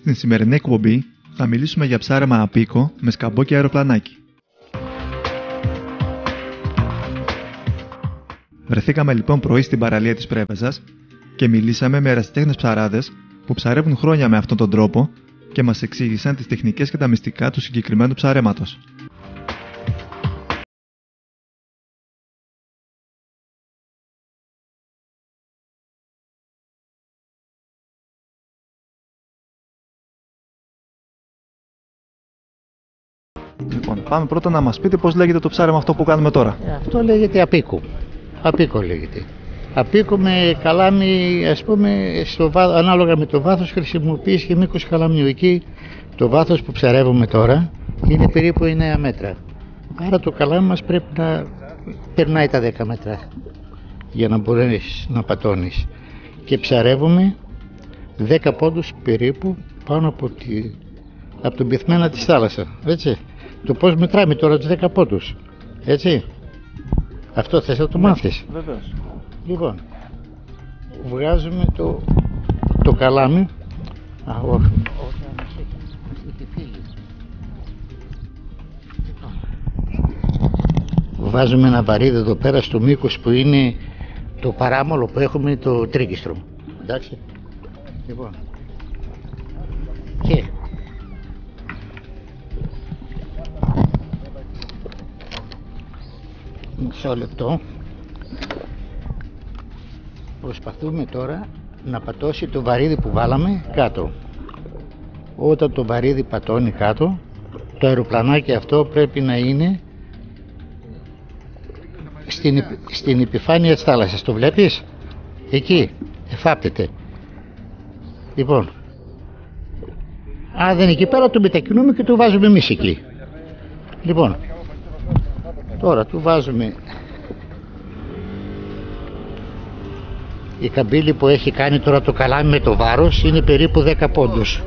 Στην σημερινή εκπομπή θα μιλήσουμε για ψάρεμα απίκο με σκαμπό και αεροπλανάκι. Βρεθήκαμε λοιπόν πρωί στην παραλία της Πρέβεζας και μιλήσαμε με ερασιτέχνες ψαράδες που ψαρεύουν χρόνια με αυτόν τον τρόπο και μας εξήγησαν τις τεχνικές και τα μυστικά του συγκεκριμένου ψαρέματος. Λοιπόν, πάμε πρώτα να μας πείτε πώς λέγεται το ψάρεμα αυτό που κάνουμε τώρα. Αυτό λέγεται απίκο. Απίκο λέγεται. Απίκο με καλάμι, ας πούμε, ανάλογα με το βάθος χρησιμοποιείς και μήκος καλαμιού. Εκεί το βάθος που ψαρεύουμε τώρα είναι περίπου 9 μέτρα. Άρα το καλάμι μας πρέπει να περνάει τα 10 μέτρα για να μπορείς να πατώνεις. Και ψαρεύουμε 10 πόντους περίπου πάνω από τον πυθμένα της θάλασσας. Έτσι. Το πώς μετράμε τώρα τους 10 πόντους. Έτσι. Αυτό θες να το μάθεις? Βεβαίως. Λοιπόν, βγάζουμε το καλάμι. Βάζουμε ένα βαρύδι εδώ πέρα στο μήκος που είναι το παράμολο που έχουμε, το τρίκιστρο. Εντάξει. Λοιπόν. Και μισό λεπτό. Προσπαθούμε τώρα να πατώσει το βαρύδι που βάλαμε κάτω. Όταν το βαρύδι πατώνει κάτω, το αεροπλανάκι αυτό πρέπει να είναι στην επιφάνεια της θάλασσας. Το βλέπεις? Εκεί εφάπτεται. Λοιπόν, αν δεν είναι εκεί πέρα, το μετακινούμε και το βάζουμε εμείς εκεί. Λοιπόν, τώρα του βάζουμε η καμπύλη που έχει κάνει τώρα το καλάμι με το βάρος, είναι περίπου 10 πόντους.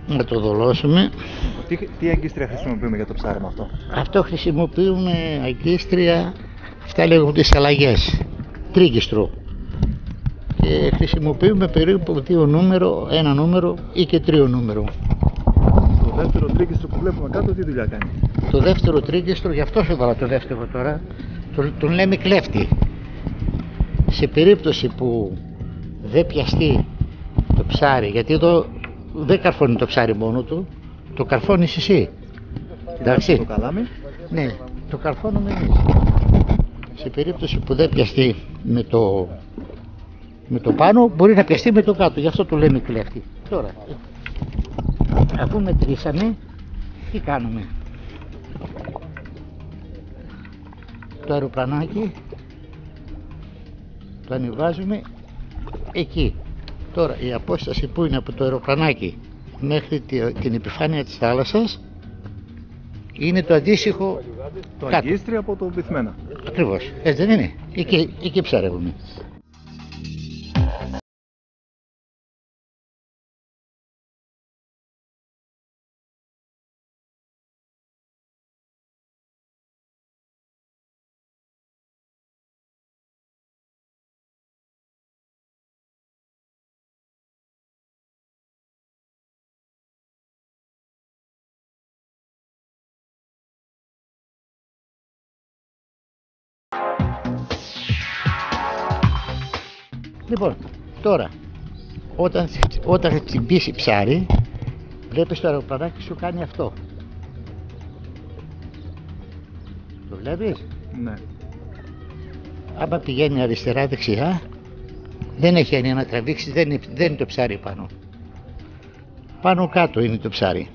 Να το δολώσουμε. Τι αγκίστρια χρησιμοποιούμε για το ψάρεμα αυτό? Αυτό χρησιμοποιούμε αγκίστρια, αυτά λέγονται σαλαγιές, τρίγιστρο. Και χρησιμοποιούμε περίπου 2 νούμερο, 1 νούμερο ή και 3 νούμερο. Το δεύτερο τρίγιστρο που βλέπουμε κάτω τι δουλειά κάνει? Το δεύτερο τρίγιστρο, γι' αυτό έβαλα το δεύτερο τώρα, τον λέμε κλέφτη. Σε περίπτωση που δεν πιαστεί το ψάρι, γιατί εδώ δεν καρφώνει το ψάρι μόνο του, το καρφώνεις εσύ. Εντάξει. Το καλάμι? Ναι, το καρφώνουμε εμείς. Σε περίπτωση που δεν πιαστεί με το πάνω, μπορεί να πιαστεί με το κάτω, γι' αυτό το λέμε κλέφτη. Τώρα, αφού μετρήσαμε, τι κάνουμε? Το αεροπλανάκι το ανεβάζουμε εκεί. Τώρα η απόσταση που είναι από το αεροπλανάκι μέχρι την επιφάνεια της θάλασσας είναι το αντίστοιχο το αγκίστρι από το πυθμένα. Ακριβώς, έτσι δεν είναι? Εκεί ψαρεύουμε. Λοιπόν, τώρα, όταν τσιμπήσει ψάρι, βλέπεις το αεροπλανάκι σου κάνει αυτό. Το βλέπεις? Ναι. Άμα πηγαίνει αριστερά-δεξιά, δεν έχει έννοια να τραβήξεις, δεν είναι το ψάρι πάνω. Πάνω κάτω είναι το ψάρι.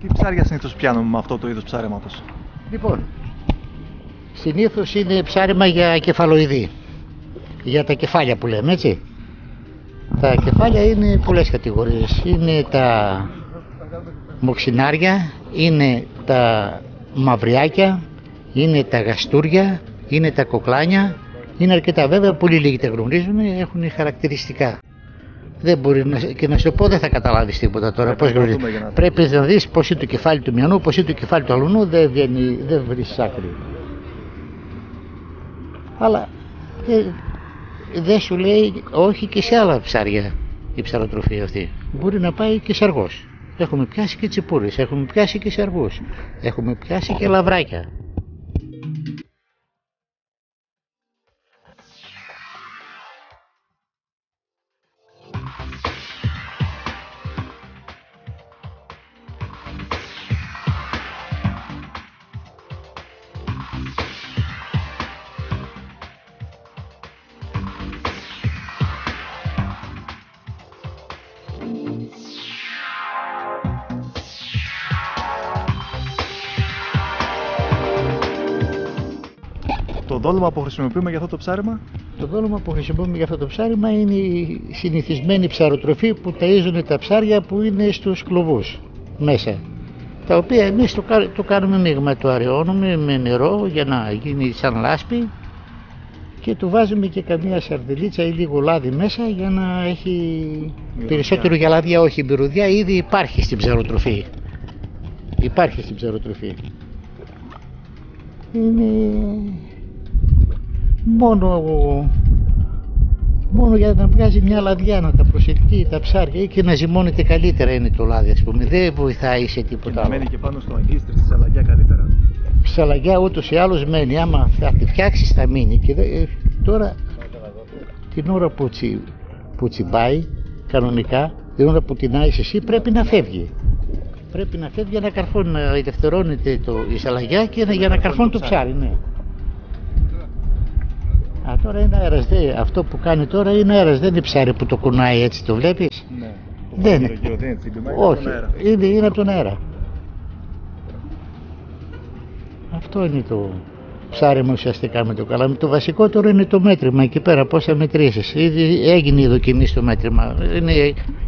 Τι ψάρια συνήθως πιάνουμε με αυτό το είδος ψάρεματος? Λοιπόν, συνήθως είναι ψάρεμα για κεφαλοειδή, για τα κεφάλια που λέμε, έτσι. Τα κεφάλια είναι πολλές κατηγορίες. Είναι τα μοξινάρια, είναι τα μαυριάκια, είναι τα γαστούρια, είναι τα κοκλάνια. Είναι αρκετά, βέβαια, πολύ λίγοι τα γνωρίζουν, έχουν χαρακτηριστικά. Δεν μπορεί και να σου πω, δεν θα καταλάβεις τίποτα τώρα. Πώς γνωρίζεις? Πρέπει να δεις πώς είναι το κεφάλι του μιανού, πώς είναι το κεφάλι του αλουνού, δεν βρίσκεις άκρη. Αλλά δεν σου λέει όχι και σε άλλα ψάρια η ψαροτροφή αυτή. Μπορεί να πάει και σε αργός. Έχουμε πιάσει και τσιπούρες, έχουμε πιάσει και σεργούς, έχουμε πιάσει και λαβράκια. Το δόλωμα που χρησιμοποιούμε για αυτό το ψάρεμα? Το δόλωμα που χρησιμοποιούμε για αυτό το ψάρεμα είναι η συνηθισμένη ψαροτροφή που ταΐζουν τα ψάρια που είναι στους κλωβούς μέσα. Τα οποία εμείς το κάνουμε μείγμα, το αραιώνουμε με νερό για να γίνει σαν λάσπη και του βάζουμε και καμία σαρδελίτσα ή λίγο λάδι μέσα για να έχει περισσότερο γυαλάδια, όχι μυρωδιά, ήδη υπάρχει στην ψαροτροφή. Υπάρχει στην ψαροτροφή. Είναι μόνο για να βγάζει μια λαδιά, να τα προσελκύει τα ψάρια ή και να ζυμώνεται καλύτερα είναι το λάδι, ας πούμε. Δεν βοηθάει σε τίποτα άλλο. Μένει και πάνω στο αγκίστρι, στη σαλαγιά καλύτερα. Στη σαλαγιά ούτως ή άλλως μένει, άμα θα τη φτιάξεις θα μείνει. Και τώρα την ώρα που τσιμπάει κανονικά, την ώρα που την άεις εσύ πρέπει να φεύγει. Πρέπει να φεύγει για να καρφώνει, να ελευθερώνεται η σαλαγιά και για να καρφώνει το ψάρι, ναι. Τώρα είναι αέρας, αυτό που κάνει τώρα είναι αέρας, δεν είναι ψάρι που το κουνάει έτσι, το βλέπεις? Ναι. Δεν είναι. Όχι, είναι από τον αέρα. Αυτό είναι το ψάρεμα ουσιαστικά με το καλάμι. Το βασικότερο είναι το μέτρημα εκεί πέρα, πώς θα μετρήσεις. Ήδη έγινε η δοκιμή στο μέτρημα.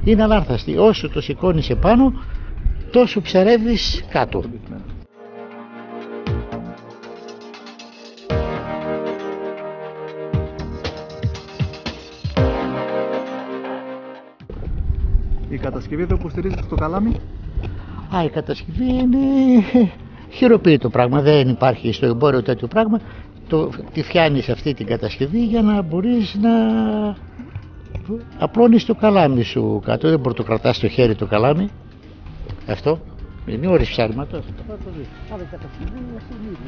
Είναι αλάνθαστη. Όσο το σηκώνεις επάνω, τόσο ψαρεύεις κάτω. Η κατασκευή εδώ που στηρίζεται στο καλάμι? Η κατασκευή είναι χειροποίητο πράγμα, δεν υπάρχει στο εμπόριο τέτοιο πράγμα. Τη φτιάνεις αυτή την κατασκευή για να μπορείς να απλώνεις το καλάμι σου κάτω. Δεν μπορεί να το κρατάς στο χέρι το καλάμι. Αυτό είναι όρις ψάρματος. Άλλη κατασκευή είναι ίδια.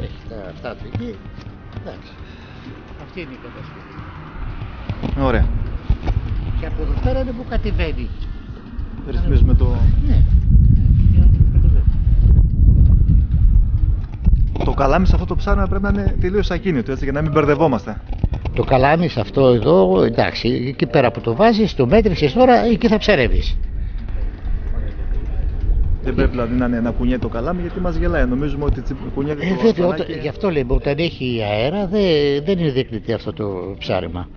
Έχει τα αυτά του εκεί. Εντάξει. Αυτή είναι η κατασκευή. Ωραία. Και από εδώ πέρα είναι που κατεβαίνει. Ρυθμίζουμε το... Ναι. Το καλάμι σε αυτό το ψάρεμα πρέπει να είναι τελείως ακίνητο, έτσι, για να μην μπερδευόμαστε. Το καλάμι σε αυτό εδώ, εντάξει, εκεί πέρα που το βάζεις, το μέτρησες τώρα, εκεί θα ψαρεύεις. Δεν πρέπει δηλαδή να κουνιέται το καλάμι, γιατί μας γελάει. Νομίζουμε ότι κουνιέται το καλάμι. Γι' αυτό λέμε, όταν έχει αέρα δεν είναι δεκτή αυτό το ψάρεμα.